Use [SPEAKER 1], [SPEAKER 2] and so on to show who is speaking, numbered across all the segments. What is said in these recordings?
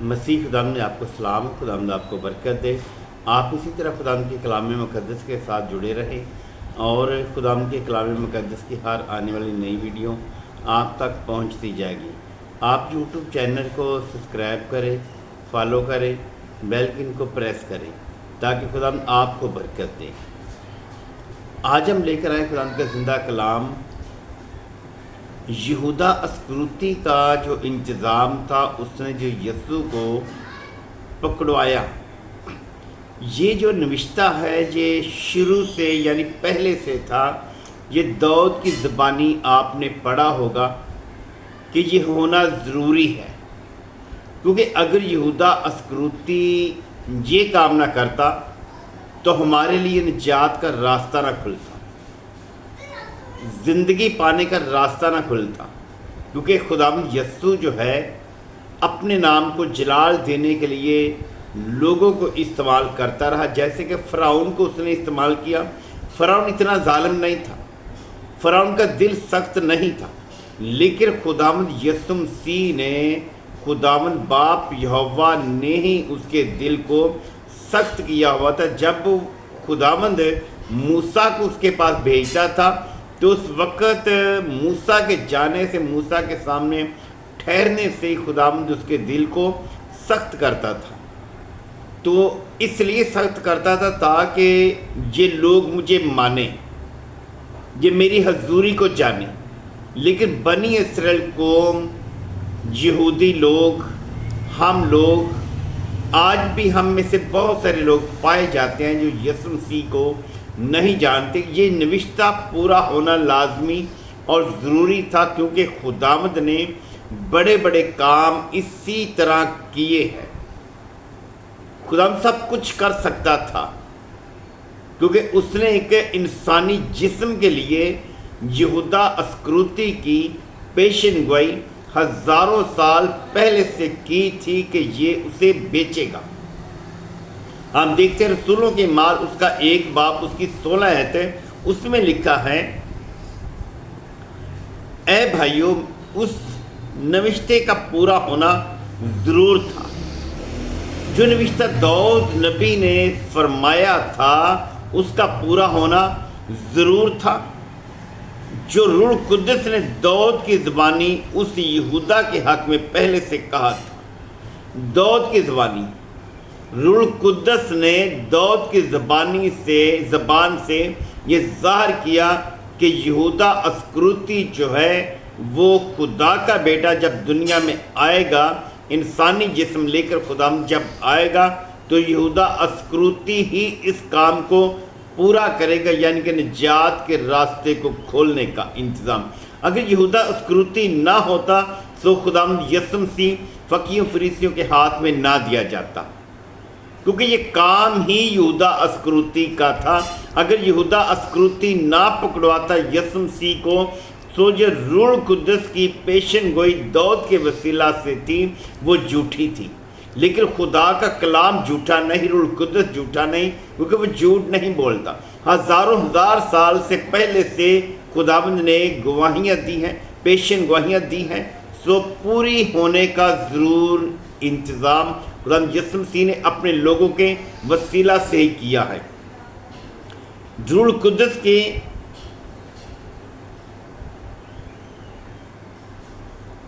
[SPEAKER 1] مسیح خدا نے آپ کو سلام، خدا آپ کو برکت دے۔ آپ اسی طرح خدا کے کلام مقدس کے ساتھ جڑے رہیں اور خدا کے کلام مقدس کی ہر آنے والی نئی ویڈیو آپ تک پہنچتی جائے گی۔ آپ یوٹیوب چینل کو سبسکرائب کریں، فالو کریں، بیل آئکن کو پریس کریں تاکہ خدا آپ کو برکت دے۔ آج ہم لے کر آئے خدا کا زندہ کلام، یہودا اسکروتی کا جو انتظام تھا، اس نے جو یسوع کو پکڑوایا، یہ جو نوشتہ ہے یہ شروع سے یعنی پہلے سے تھا۔ یہ داؤد کی زبانی آپ نے پڑھا ہوگا کہ یہ ہونا ضروری ہے، کیونکہ اگر یہودا اسکروتی یہ کام نہ کرتا تو ہمارے لیے نجات کا راستہ نہ کھلتا، زندگی پانے کا راستہ نہ کھلتا، کیونکہ خداوند یسوع جو ہے اپنے نام کو جلال دینے کے لیے لوگوں کو استعمال کرتا رہا۔ جیسے کہ فرعون کو اس نے استعمال کیا۔ فرعون اتنا ظالم نہیں تھا، فرعون کا دل سخت نہیں تھا، لیکن خداوند یسوع مسیح نے، خداوند باپ یہوہ نے ہی اس کے دل کو سخت کیا ہوا تھا۔ جب خداوند موسیٰ کو اس کے پاس بھیجتا تھا تو اس وقت موسیٰ کے جانے سے، موسیٰ کے سامنے ٹھہرنے سے ہی خداوند اس کے دل کو سخت کرتا تھا۔ تو اس لیے سخت کرتا تھا تاکہ یہ لوگ مجھے مانیں، یہ میری حضوری کو جانیں۔ لیکن بنی اسرائیل قوم، یہودی لوگ، ہم لوگ، آج بھی ہم میں سے بہت سارے لوگ پائے جاتے ہیں جو یسوع مسیح کو نہیں جانتے۔ یہ نوشتہ پورا ہونا لازمی اور ضروری تھا، کیونکہ خداوند نے بڑے بڑے کام اسی طرح کیے ہیں۔ خداوند سب کچھ کر سکتا تھا، کیونکہ اس نے ایک انسانی جسم کے لیے یہودا اسکروتی کی پیشن گوئی ہزاروں سال پہلے سے کی تھی کہ یہ اسے بیچے گا۔ ہم دیکھتے ہیں رسولوں کے مال اس کا 1 باب اس کی 16 آیت ہے، اس میں لکھا ہے، اے بھائیو، اس نوشتے کا پورا ہونا ضرور تھا جو نوشتہ داؤد نبی نے فرمایا تھا، اس کا پورا ہونا ضرور تھا، جو روح القدس نے داؤد کی زبانی اس یہودا کے حق میں پہلے سے کہا تھا۔ داؤد کی زبانی، روح القدس نے داؤد کی زبان سے یہ ظاہر کیا کہ یہودا اسکروتی جو ہے وہ خدا کا بیٹا جب دنیا میں آئے گا، انسانی جسم لے کر خدا جب آئے گا تو یہودا اسکروتی ہی اس کام کو پورا کرے گا، یعنی کہ نجات کے راستے کو کھولنے کا انتظام۔ اگر یہودا اسکروتی نہ ہوتا تو خداوند یسوع مسیح فقیہوں فریسیوں کے ہاتھ میں نہ دیا جاتا، کیونکہ یہ کام ہی یہودا اسکروتی کا تھا۔ اگر یہودا اسکروتی نہ پکڑواتا یسوع مسیح کو تو جو روح القدس کی پیشن گوئی داؤد کے وسیلہ سے تھی وہ جھوٹی تھی، لیکن خدا کا کلام جھوٹا نہیں، روح القدس جھوٹا نہیں، کیونکہ وہ جھوٹ نہیں بولتا۔ ہزاروں ہزار سال سے پہلے سے خداوند نے گواہیاں دی ہیں، پیشن گواہیاں دی ہیں، سو پوری ہونے کا ضرور انتظام خداوند یسوع مسیح نے اپنے لوگوں کے وسیلہ سے ہی کیا ہے۔ روح القدس کے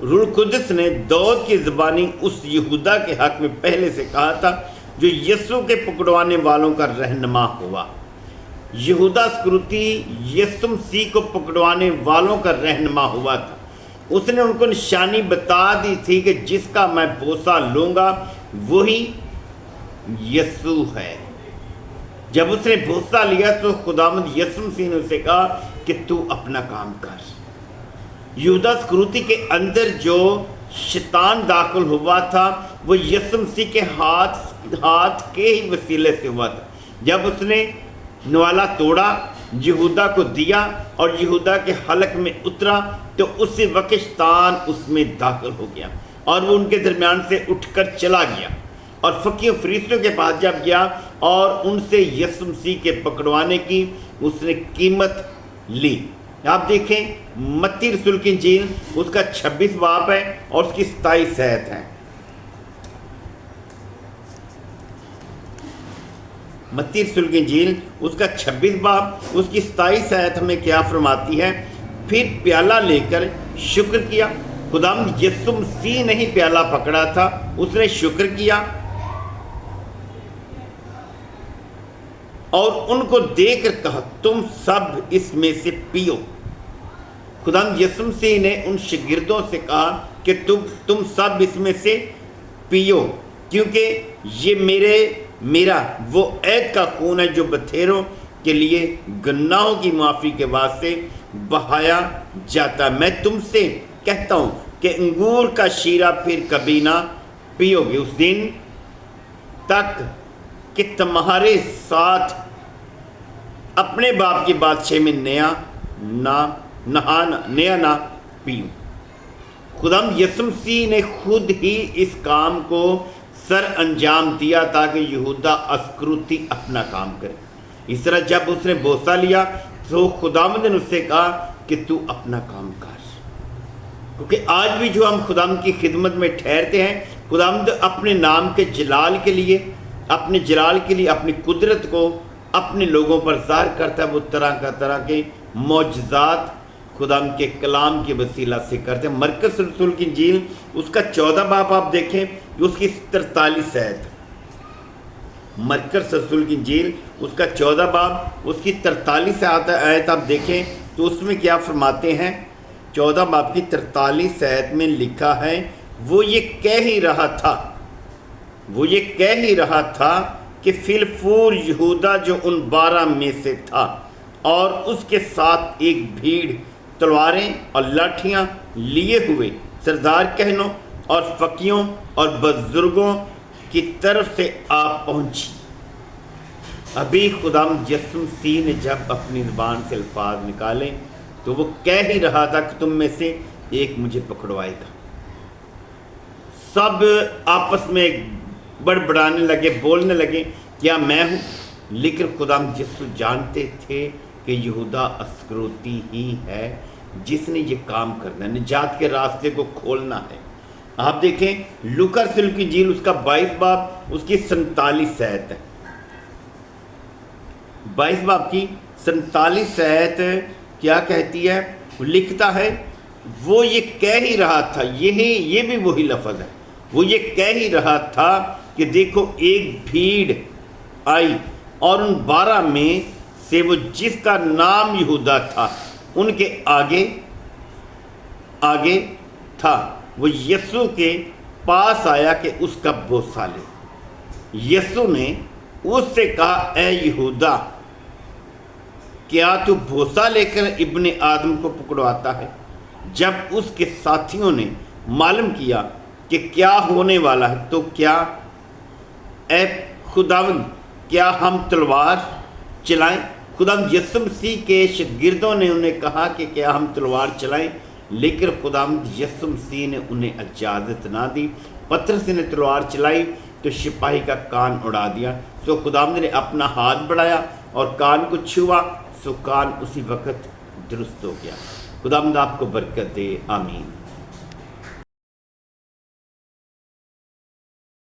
[SPEAKER 1] روح القدس نے داؤد کی زبانی اس یہودا کے حق میں پہلے سے کہا تھا جو یسوع کے پکڑوانے والوں کا رہنما ہوا۔ یہودا اسکروتی یسوع مسیح کو پکڑوانے والوں کا رہنما ہوا تھا۔ اس نے ان کو نشانی بتا دی تھی کہ جس کا میں بوسہ لوں گا وہی یسوع ہے۔ جب اس نے بوسہ لیا تو خداوند یسوع مسیح نے اسے کہا کہ تو اپنا کام کر۔ یہودا اسکروتی کے اندر جو شیطان داخل ہوا تھا وہ یسوع مسیح کے ہاتھ کے ہی وسیلے سے ہوا تھا۔ جب اس نے نوالا توڑا، یہودا کو دیا اور یہودا کے حلق میں اترا تو اسی وقت شیطان اس میں داخل ہو گیا اور وہ ان کے درمیان سے اٹھ کر چلا گیا اور فقیہوں فریسیوں کے پاس جب گیا اور ان سے یسوع مسیح کے پکڑوانے کی اس نے قیمت لی۔ آپ دیکھیں متی رسول کی انجیل اس کا 26 باب ہے اور اس کی 27 آیت ہے۔ متی رسول کی انجیل اس کا 26 باب اس کی 27 آیت ہمیں کیا فرماتی ہے؟ پھر پیالہ لے کر شکر کیا۔ خداوند یسوع مسیح نے ہی پیالہ پکڑا تھا، اس نے شکر کیا اور ان کو دے کر کہا تم سب اس میں سے پیو۔ خداوند یسوع مسیح نے ان شاگردوں سے کہا کہ تم سب اس میں سے پیو، کیونکہ یہ میرا وہ عہد کا خون ہے جو بتھیروں کے لیے گناہوں کی معافی کے واسطے بہایا جاتا ہے۔ میں تم سے کہتا ہوں کہ انگور کا شیرہ پھر کبھی نہ پیو گے اس دن تک کہ تمہارے ساتھ اپنے باپ کی بادشاہی میں نیا نہ پیوں۔ خداوند یسوع مسیح نے خود ہی اس کام کو سر انجام دیا تاکہ یہودا اسکروتی اپنا کام کرے۔ اس طرح جب اس نے بوسہ لیا تو خداوند نے اس سے کہا کہ تو اپنا کام کر، کیونکہ آج بھی جو ہم خداوند کی خدمت میں ٹھہرتے ہیں، خداوند اپنے نام کے جلال کے لیے اپنی قدرت کو اپنے لوگوں پر ظاہر کرتا ہے۔ وہ طرح کے معجزات خداوند کے کلام کے وسیلہ سے کرتے ہیں۔ مرکز رسول کی انجیل اس کا 14 باب آپ دیکھیں، اس کی 43 آیت۔ مرکز رسول کی انجیل اس کا 14 باب اس کی 43 آیت آپ دیکھیں تو اس میں کیا فرماتے ہیں؟ 14 باب کی 43 آیت میں لکھا ہے وہ یہ کہہ ہی رہا تھا کہ فی الفور یہودا جو ان 12 میں سے تھا اور اس کے ساتھ ایک بھیڑ تلواریں اور لاٹھیاں لیے ہوئے سردار کہنوں اور فقیوں اور بزرگوں کی طرف سے آپ پہنچی۔ ابھی خداوند یسوع مسیح نے جب اپنی زبان سے الفاظ نکالے تو وہ کہہ ہی رہا تھا کہ تم میں سے ایک مجھے پکڑوائے گا۔ سب آپس میں بڑبڑانے لگے، بولنے لگے کیا میں ہوں؟ لیکن خداوند یسوع جانتے تھے کہ یہودا اسکروتی ہی ہے جس نے یہ کام کرنا ہے، نجات کے راستے کو کھولنا ہے۔ آپ دیکھیں لوکا رسول کی انجیل اس کا 22 باب اس کی 47 آیت ہے۔ 22 باب کی 47 آیت کیا کہتی ہے؟ وہ لکھتا ہے وہ یہ کہہ ہی رہا تھا، یہ بھی وہی لفظ ہے، وہ یہ کہہ ہی رہا تھا کہ دیکھو ایک بھیڑ آئی اور ان 12 میں سے وہ جس کا نام یہودا تھا ان کے آگے تھا، وہ یسوع کے پاس آیا کہ اس کا بوسہ لے۔ یسوع نے اس سے کہا اے یہودا کیا تو بوسہ لے کر ابن آدم کو پکڑواتا ہے؟ جب اس کے ساتھیوں نے معلوم کیا کہ کیا ہونے والا ہے تو کیا اے خداوند کیا ہم تلوار چلائیں؟ خداوند یسوع مسیح کے شاگردوں نے انہیں کہا کہ کیا ہم تلوار چلائیں، لیکن خداوند یسوع مسیح نے انہیں اجازت نہ دی۔ پترس نے تلوار چلائی تو سپاہی کا کان اڑا دیا، سو خداوند نے اپنا ہاتھ بڑھایا اور کان کو چھوا، سو کان اسی وقت درست ہو گیا۔ خداوند آپ کو برکت دے، آمین۔